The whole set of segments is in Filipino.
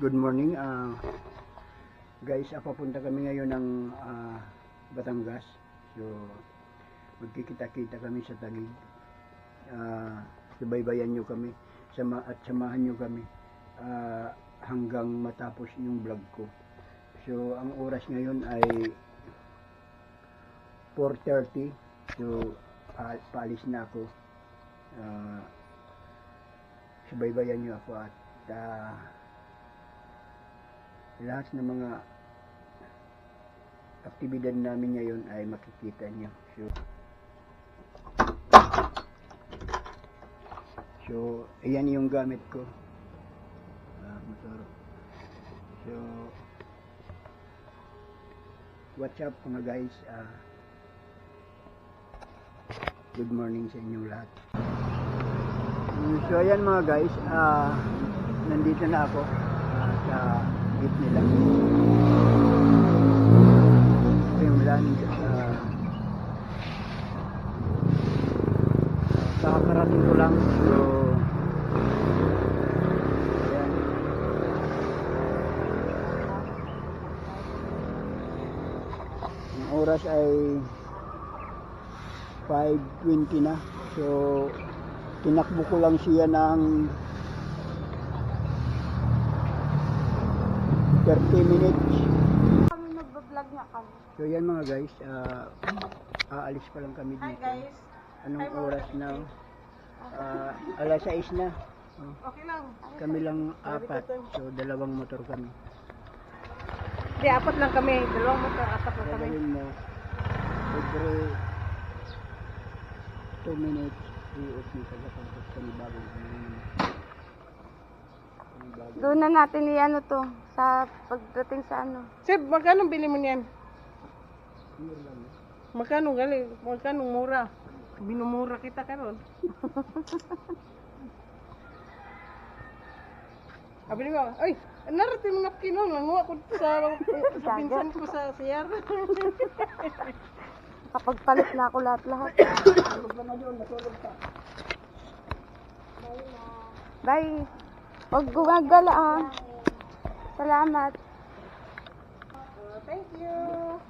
Good morning. Guys, papunta kami ngayon ng Batangas. So, magkikita-kita kami sa Taguig. Subaybayan nyo kami at samahan nyo kami hanggang matapos yung vlog ko. So, ang oras ngayon ay 4:30. So, paalis na ako. Subaybayan nyo ako at lahat ng mga aktibidad namin ngayon ay makikita nyo. So ayan yung gamit ko, motor. So what's up mga guys, good morning sa inyong lahat. So ayan mga guys, nandito na ako sa gate nila. Ito yung land. Kakarating ko lang. So ayan. Ang oras ay 5:20 na. So tinakbo ko lang siya ng 30 minutes. Kami nagbablog nga kami. So yan mga guys, aalis pa lang kami dito. Hi guys. Anong oras na? Alas 6 na. Okay lang. Kami lang apat. So dalawang motor kami. Hindi, apat lang kami. Dalawang motor, apat lang kami. Gagawin mo, every 2 minutes, i-off mo pagkatapos kami bagong Doon na natin i-ano to, sa pagdating sa ano. Seb, magkano bili mo niyan? Magkano gali? Magkano mura? Binumura kita karon. Abili mo, ay, narating mga kinong, nanguha ko sa pinsan ko sa CR. Kapag palit na ako lahat-lahat. Bye. Huwag gumagala ah. Salamat. Thank you.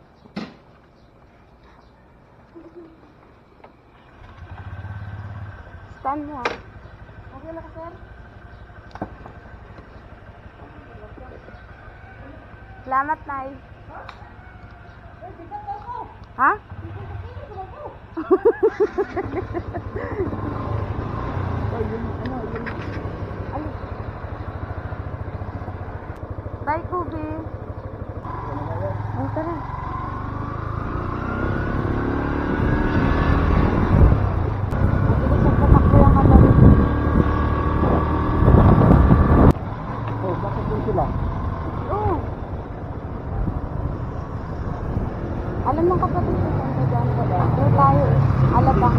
Stand mo ah. Okay na ka, sir? Salamat, Nay. Ha? Bye, Kubi. Tara. Oh, bakit din sila? Oo. Alam ng kapatid ko kung saan ko dahil. Doon tayo eh. Alabang.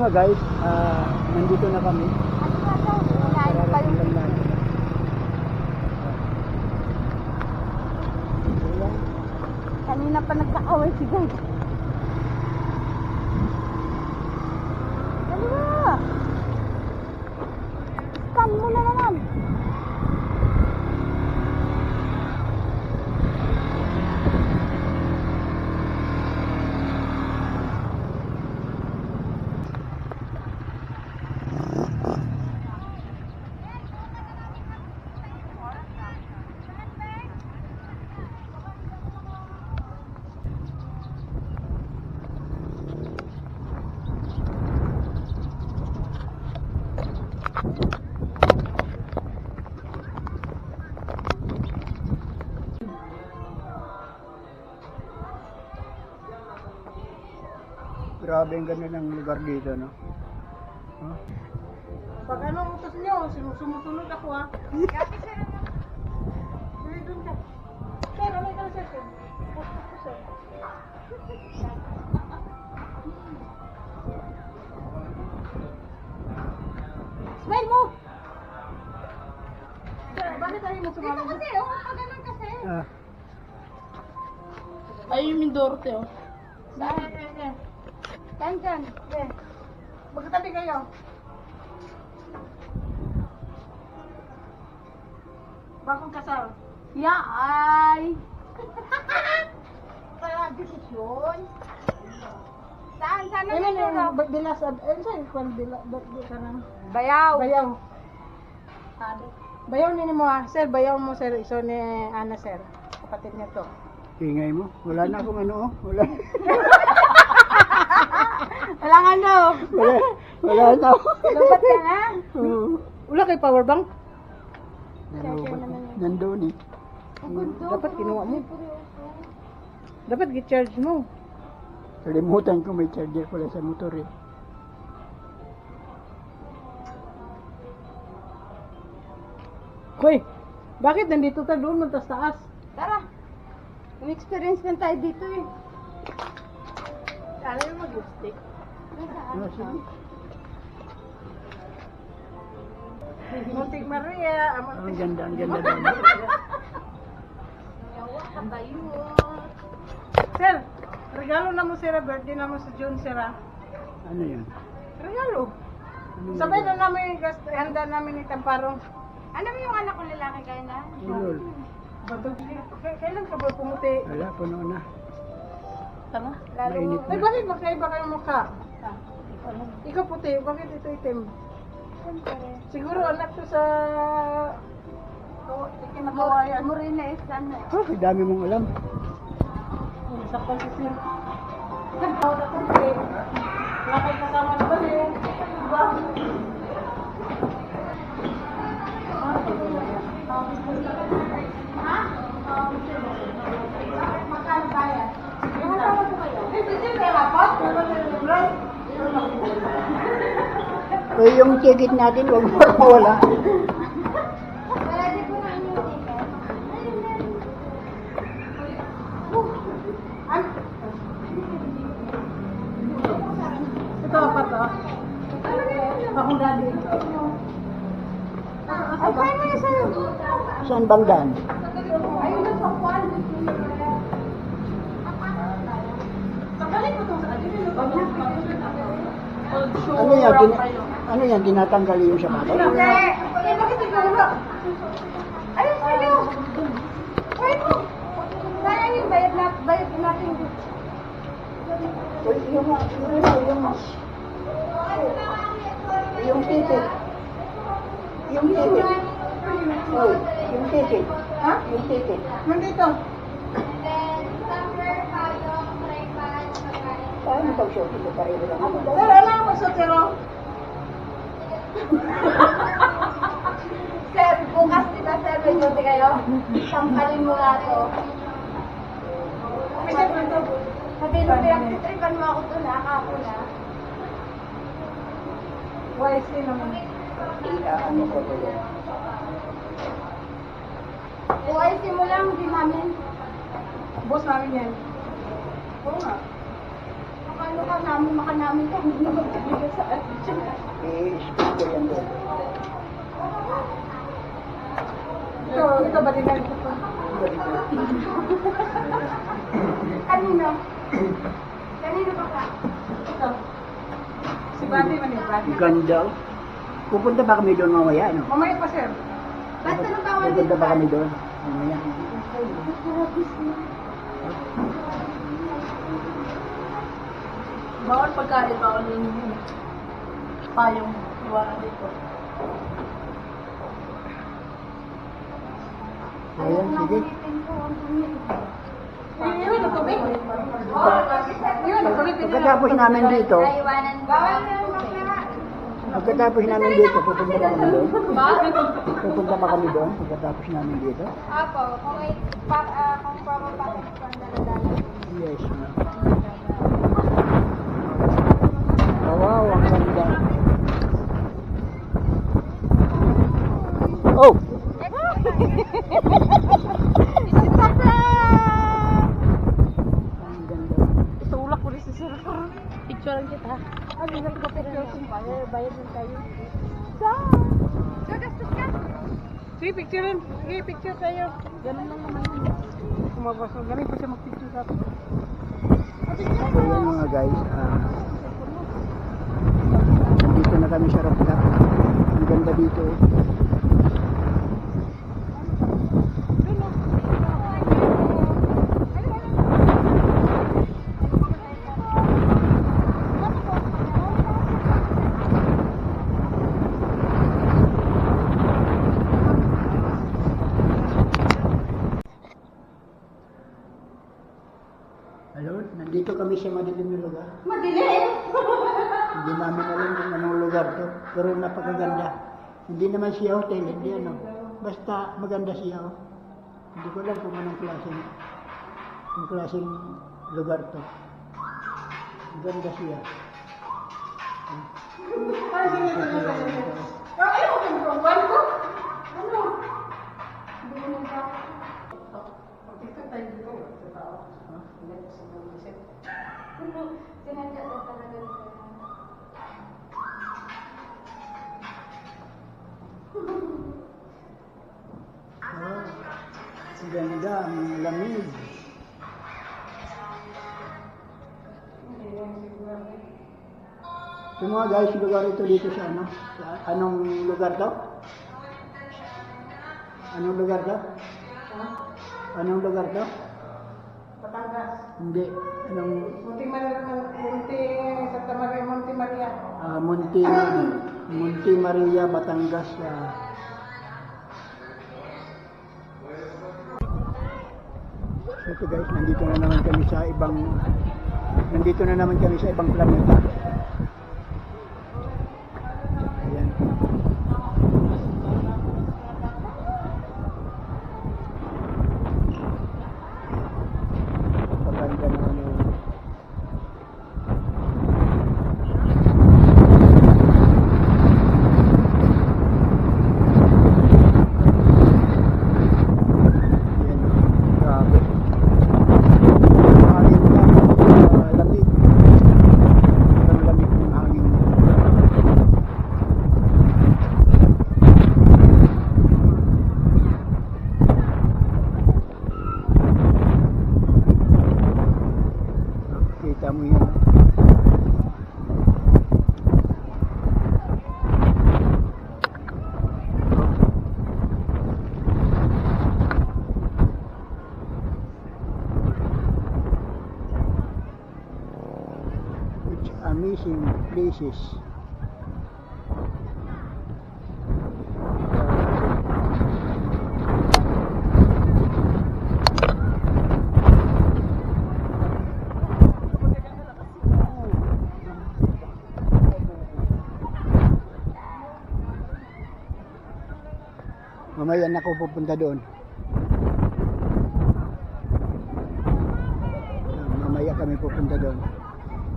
nga guys, nandito na kami. Ano pa yung Lang natin. kanina pa nagkakaway si guys. Dalawa! Scan mo na naman. Grabe ang ganda ng lugar dito, no? Huh? Pag anong utos nyo, sumusunod ako ha. Kasi sir, ano? Doon ka. Sir, ano ikaw sir? Sir. Smile mo! Sir, bakit tayo mo sumama? Dito kasi, oh. Pag ganun kasi. Ay, yung Mindoro, te, oh. Dyan. Magkatabi kayo. Bakong kasal. Yaay! Kaya desisyon. Saan na Ano nito? yung bilasad? Eh, saan yung bilasad? Bayaw. Bayaw. Bayaw nini mo ha. Sir, bayaw mo sir. Iso ni Ana sir. Kapatid niya to. Ingay mo. Wala na akong ano, oh. Wala. Wala nga no. Wala na ako. Lumpat ka na. Oo. Wala kay power bank? Nandun eh. Dapat kinuha mo. Dapat gi-charge mo. Kalimutan ko may charger pala sa motor eh. Hoy, bakit nandito tayo doon mo tas taas? Tara. May experience lang tayo dito eh. Ano yung mag-stick? Ah, sige. Muntik Maria. Ang ganda doon. Ang bayo. Sir, regalo na mo sir. Birthday na mo sa June sir. Ano yan? Regalo. Ano Sabay yan? na namin, handa namin ni Tamparong. Ano mo yung anak ko lalaki kayo na? Ulol. Kailan ka ba pumuti? Wala, puno na. Tama? Mainit Ay, na. bakit magkaiba kayong mukha? Ikaw puti, bakit ito itim? Siguro anak to sa... Kinakawayan. Morena is ano eh. Oh, ang dami mong alam. Saktan si Sir. Wala ko puti. Wala kayo kasama na ba niyo? Diba? So, yung ticket natin, huwag mo mawala. Pwede po na yung ticket. Ito pa to. Akong daddy. Ay, paano yung sa'yo? Saan bang daan? Ayun na sa kwan. Sakali ko to sa Ano yan, tinatanggal yung sapatos? Hindi. Eh, bakit ikaw wala? Ayun sa'yo. Wait mo. Sayang yung bayad natin. Uy, yung ticket. Yung ticket. Uy, yung ticket. Ha? Yung ticket. Nandito. Paano pag-shopping ko pareho lang ako? Sir, ano ang masotero? Sir, bukas kita sir, may duty kayo. Tangkalin mo nga to. May sir, nandito. Sabihin mo, pinagtitripan mo ako to na, kahapon na. YC naman. Ano ko to yan? OIC mo lang, di namin. Boss namin yan. Oo nga. Kapag ano ka namin, maka namin kung hindi magbibigay sa atin. I-speak ko yan doon. Ito ba din ganito po? Kanino? Kanino ba ka? Ito. Si Buddy man yung Buddy. Ganda. Pupunta ba kami doon mamaya, no? Mamaya pa, sir. Basta nang bawal Pupunta ba kami doon mamaya? Bawal pagkain, bawal yung payong iwanan dito. Ayan, sige. Yun, nagtubig. Yun, nagtubig. Pagkatapos namin dito, Iwanan bawal na yung bakla. pagkatapos namin dito, pupunta ba kami doon? Ba? Pupunta ba kami doon pagkatapos namin dito? Apo, kung may kung pumapasok ko ang daladala. Yes, ma'am. Oh, wow, ang ganda. Oh! Ang ganda. Itulak ko rin si sir. Picture lang kita. Ano yung picture? Bayad din tayo. Gagastos ka? Sige, picture rin. Sige, picture tayo. Ganun lang naman yun. Kumabas. Ganun pa siya mag-picture sa atin. So yan mga guys, nandito na kami sa rooftop. Ang ganda dito. Hello, nandito kami sa madilim na lugar. Madilim. Hindi namin alam kung anong lugar to, pero napakaganda. Hindi naman siya hotel, hindi ano. Basta maganda siya. Oh. Hindi ko alam kung anong klaseng lugar to. Maganda siya. Ay, sige, sige, sige. Ay, ako kung prongwan ko. Ano? Hindi mo nang bakit. Pagkita tayo dito. Sa tao. Hindi ko sa mga isip. Sinadya na talaga nito. Ang ganda, ang lamig. So mga guys, lugar ito dito sa ano? Sa anong lugar to? Anong lugar to? Anong lugar to? Batangas. Hindi. Anong Munti Santa Maria, Munti Maria. Monte Maria, Batangas. Ito guys, nandito na naman kami sa ibang planeta. Ayan. Paganda naman yung Ayan. Grabe. Hangin lang, lamig. Ang lamig ng hangin. Kita mo yan. It's amazing places. Mamaya na ako pupunta doon. Mamaya kami pupunta doon.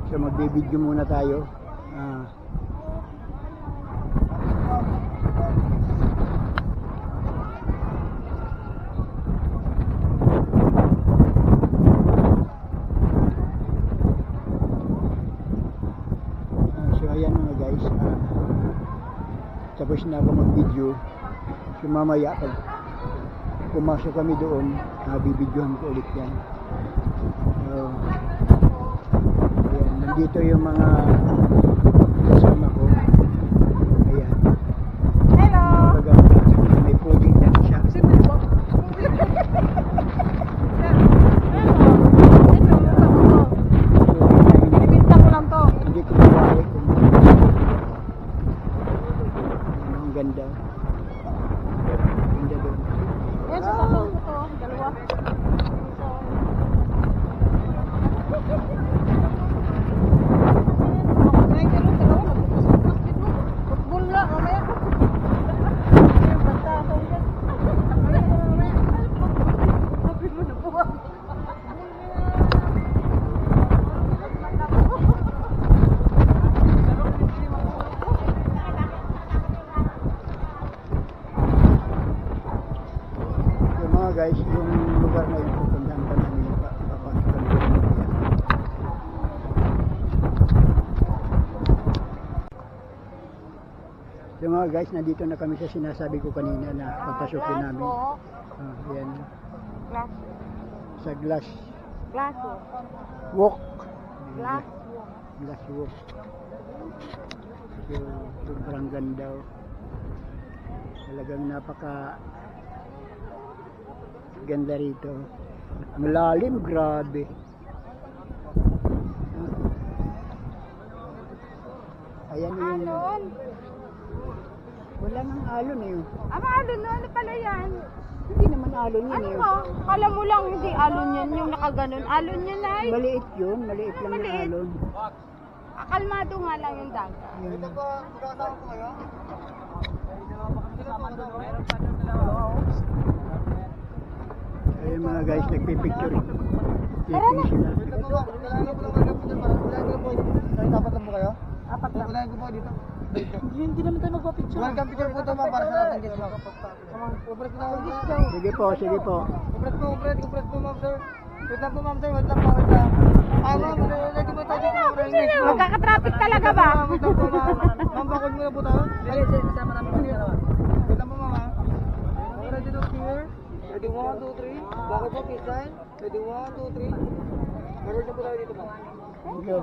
So magbe-video muna tayo. tapos na ako mag-video. So mamaya pag pumasok kami doon, bibidyohan ko ulit yan. So, ayan, nandito yung mga kasama ko. Ayan. Hello! Pag may pudding na siya. Pinta ko lang to. Hindi ko mawari kung ang ganda. Ganda doon. Yan sa sabaw ko. Dalawa. Football na, mamaya. Basta ako dyan. Sabi mo na po. Yung mga guys, yung lugar na yun, pupuntahan pa namin yung papasok kami doon. Yung mga guys, nandito na kami sa sinasabi ko kanina na papasukin namin. Ayan, Glass. sa glass Glass. walk. Glass. Glass walk. So, sobrang ganda. Talagang napaka ganda rito. Malalim, grabe. Ayan yung... Alon. Wala nang alon eh. Alon no? Ano pala yan? Hindi naman alon yun Ano eh. ba? Kala mo lang hindi alon yan, yung nakaganon. Alon yan ay. Maliit yun, maliit lang na Maliit. alon. Kalmado nga lang yung dagat. Yun. Ayun mga guys, nagpipicture. Tara na. Sila. Dapat lang po kayo? Apat lang. Unahin ko po dito. Hindi naman tayo magpapicture. Welcome picture po ito ma'am para sa lahat ng guest ma'am. Upres ko na ako. Sige po, sige po. Upres po ma'am sir. Wait lang po ma'am sir, wait lang po, wait lang. Ma'am, ready po tayo dito ma'am. Magkakatraffic talaga ba? Wait lang po ma'am. Ma'am, bakod muna po tayo. Sige, sama namin po dalawa. Wait lang po ma'am ha. Ready to clear. Ready 1, 2, 3. Bakod po, peace sign. Ready 1, 2, 3. Meron na po tayo dito ma'am. Thank you.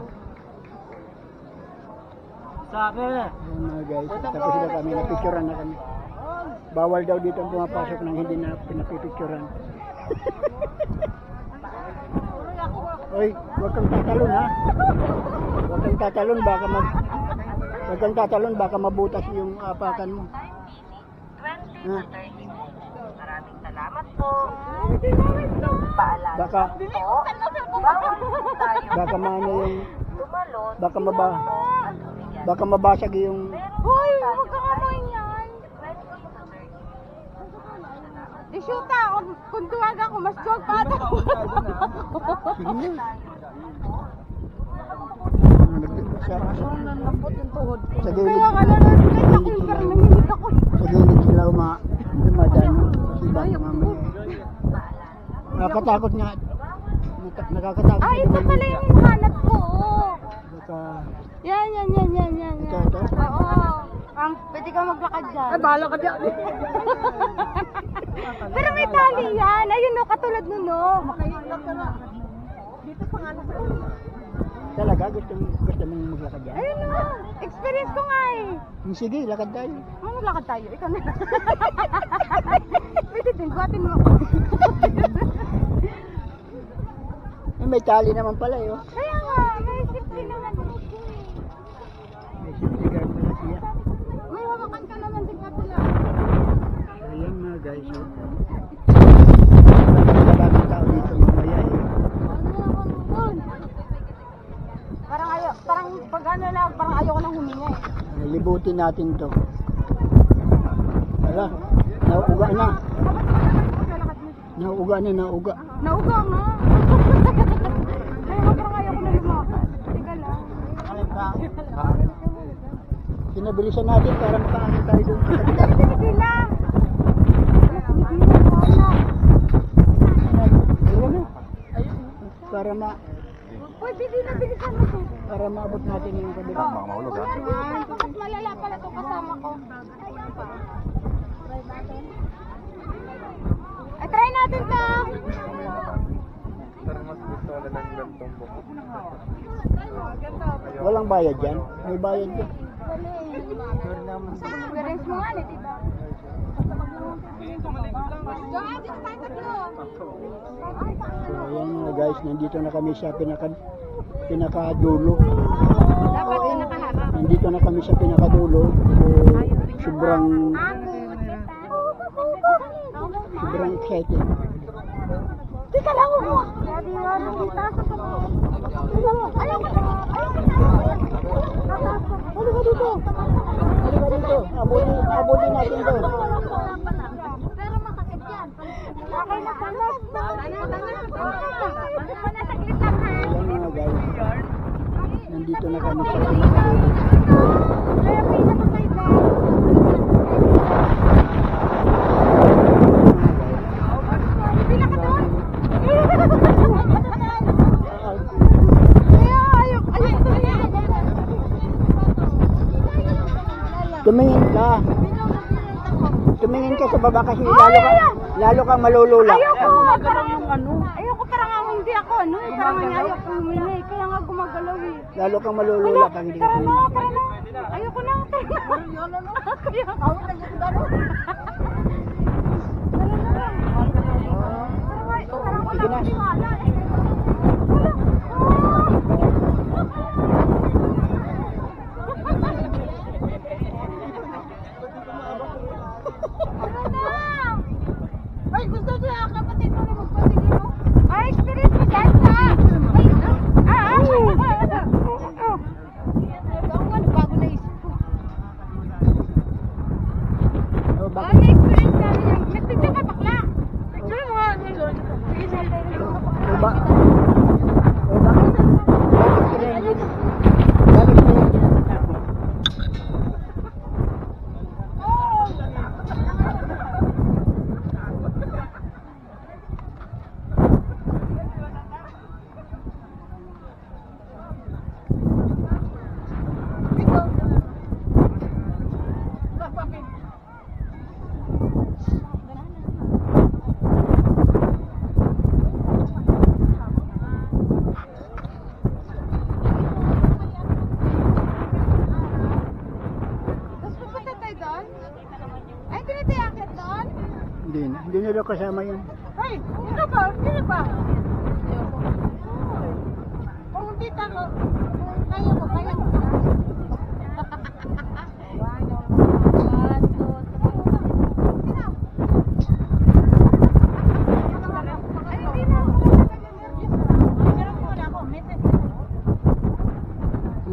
Sabi na. Ayun mga guys, tapos na kami, napicturean na kami. Bawal daw dito ang pumapasok ng hindi na pinapipicturean. Oy, huwag kang tatalon ha. Huwag kang tatalon, huwag kang tatalon, baka mabutas yung apakan mo. Ha? Maraming salamat po. Paalala Baka, po, bawal po tayo baka maano yung, tumalon baka mabasag yung, Hoy, huwag kang amoy yan. Di shoota, kung tuwag ako, mas tuwag pa ito. sige na. Nalambot yung tuhod ko. Sa gilid, Kaya nga nalambot ako, yung parang nanginig ako. sa gilid sila dumadaan. Kasi baka mamaya. Nakakatakot nga. Nakakatakot. Ay, ito pala yung hinahanap ko. Baka, Yan. ito. Oo. Pwede ka maglakad dyan. Ay, bahala ka dyan. Pero may tali yan. Ayun o, katulad nun o. Makailang ka na. Dito pa nga na. Talaga, gusto mong maglakad yan? Ayun o. Experience ko nga eh. Sige, lakad tayo. Maglakad tayo. Ikaw na. Pwede din, buhatin mo. May tali naman pala eh. Oh. Kaya nga, may safety naman. May safety guard pala siya. May hawakan ka naman din katulad. So, yan mga guys. Oh. Maraming tao dito mamaya eh. Parang pag ano lang, parang ayoko nang huminga eh. Libutin natin to. Hala, nauuga na. Nauuga. Nauga nga. Kaya nga parang ayoko na lumakad. Tiga lang. Sinabilisan natin para makaano tayo doon. Sige lang. Para Pwede din nabilisan mo to. para maabot natin yung kabila. Baka mahulog ha? Bakit malala pala itong kasama ko? pa. Ay, try natin to. Pero mas gusto ko na ng gantong buhok. Walang bayad yan. May bayad yan. Experience mo nga, diba? So, ayan mga guys, nandito na kami sa pinakadulo. Dapat yung nakaharap. Nandito na kami sa pinakadulo. So, sobrang excited. Teka lang mo. Sabi nga nung kita sa kamay. Ayaw ko na. Ano ba dito? Ano ba dito? Abutin natin to. Pero masakit yan. Okay na pala. Saglit lang ha. Ayan mga guys. Nandito na kami sa pinakadulo. Kaya pinapakay dyan. Pinaka doon. Tumingin ka. Tumingin ka sa baba kasi lalo kang malulula. Ayoko. Parang yung ano. Ayoko parang hindi ako ano. Parang ayoko umili. Kaya nga gumagalaw eh. Lalo kang malulula pag hindi ka Tara tumingin. na, tara na. Ayoko na. Kaya ako nagdadalo. Sige na. Ay, gusto niya kapatid mo na magpasiguro? Ay, experience mo dyan sa... Bago na isip ko. Oh, Ay, bakit? experience namin yan. Nagpicture ka bakla. Picture mo nga. Sige, Oh, ba? Oh, bakit? Bakit mo yan? Tapos pupunta tayo doon? Ay, tinitiyakat doon? Hindi na daw kasama yun. Ay, sino ba? Sino ba? Kung hindi ako, kaya mo, kaya mo.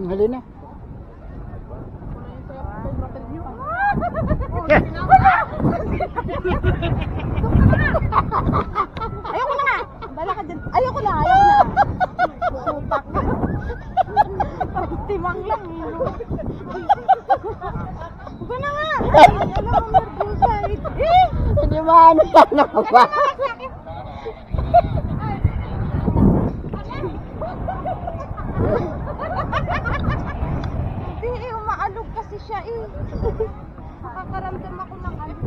Halina. Ayoko na nga! Bala ka dyan. Ayoko na, ayoko na. Supak na. Timang lang. Huwag na nga. Alam mo, nervyosa. Hindi ba ano sana ka ba? Hindi eh, umaalog kasi siya eh. Nakakaramdam ako ng alog.